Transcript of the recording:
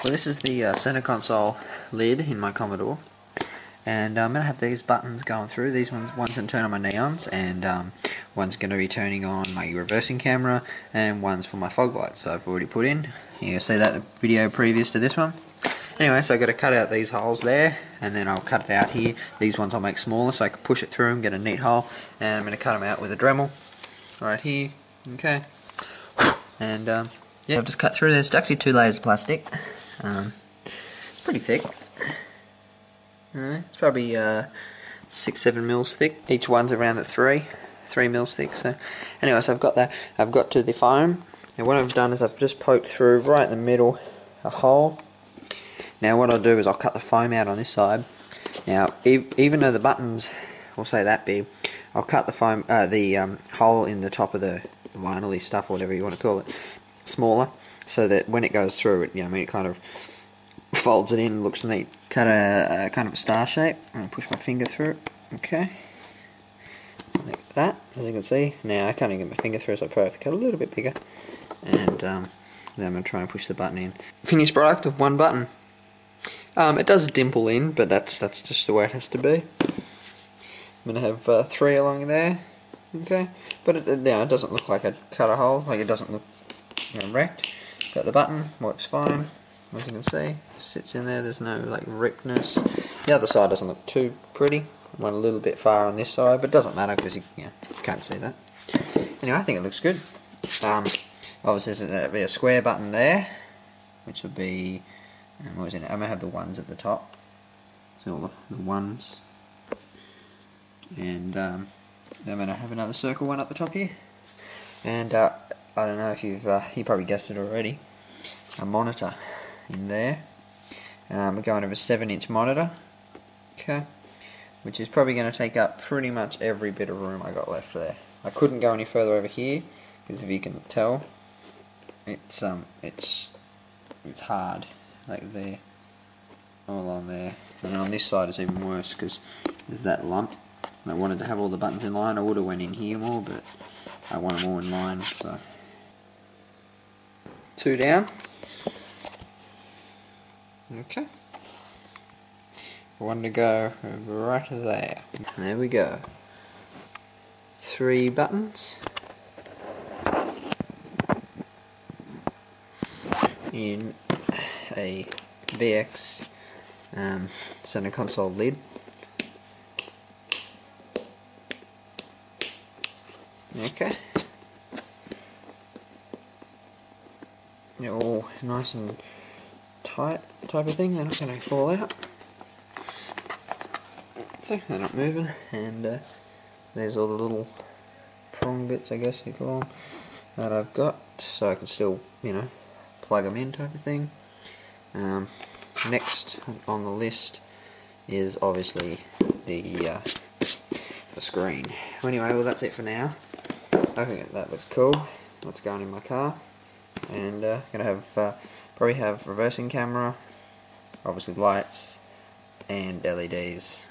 Well, this is the center console lid in my Commodore, and I'm going to have these buttons going through. One's going to turn on my neons, and one's going to be turning on my reversing camera, and one's for my fog lights, so I've already put in. You can see that in the video previous to this one. Anyway, so I've got to cut out these holes there, and then I'll cut it out here. These ones I'll make smaller so I can push it through and get a neat hole, and I'm going to cut them out with a Dremel right here. Okay, and yeah, I've just cut through. There's actually 2 layers of plastic. Pretty thick. It's probably 6-7 mils thick. Each one's around at 3 mils thick. So anyway, so I've got that. I've got to the foam, and what I've done is I've just poked through right in the middle a hole. Now what I'll do is I'll cut the foam out on this side. Now even though the buttons will say that big, I'll cut the foam, hole in the top of the vinyl-y stuff, or whatever you want to call it, smaller, so that when it goes through it, it kind of folds it in, looks neat. Cut a kind of a star shape, and push my finger through it. Okay, like that, as you can see. Now I can't even get my finger through, so I probably have to cut a little bit bigger. And then I'm going to try and push the button in. Finished product of 1 button. It does dimple in, but that's just the way it has to be. I'm going to have 3 along there. Okay, but it doesn't look like I cut a hole. Like, it doesn't look wrecked. Got the button, works fine. As you can see, sits in there. There's no like ripness. The other side doesn't look too pretty. Went a little bit far on this side, but it doesn't matter because you can't see that. Anyway, I think it looks good. Obviously, there'll be a square button there, which will be. What was in it? I'm gonna have the ones at the top. So all the ones, and then I'm gonna have another circle one up the top here. And I don't know if you probably guessed it already. A monitor in there. We're going with a 7-inch monitor. Okay, which is probably going to take up pretty much every bit of room I got left there. I couldn't go any further over here because if you can tell, it's hard, like there, all on there. And on this side it's even worse because there's that lump. I wanted to have all the buttons in line. I would have went in here more, but I want them all in line. So 2 down. Okay. 1 to go right there. And there we go. 3 buttons in a VX center console lid. Okay. They're all nice and tight type of thing. They're not going to fall out. So they're not moving. And there's all the little prong bits, I guess you call them, that I've got, so I can still, plug them in type of thing. Next on the list is obviously the screen. Anyway, well that's it for now. I think that looks cool. That's going in my car, and gonna have probably have reversing camera, obviously lights, and LEDs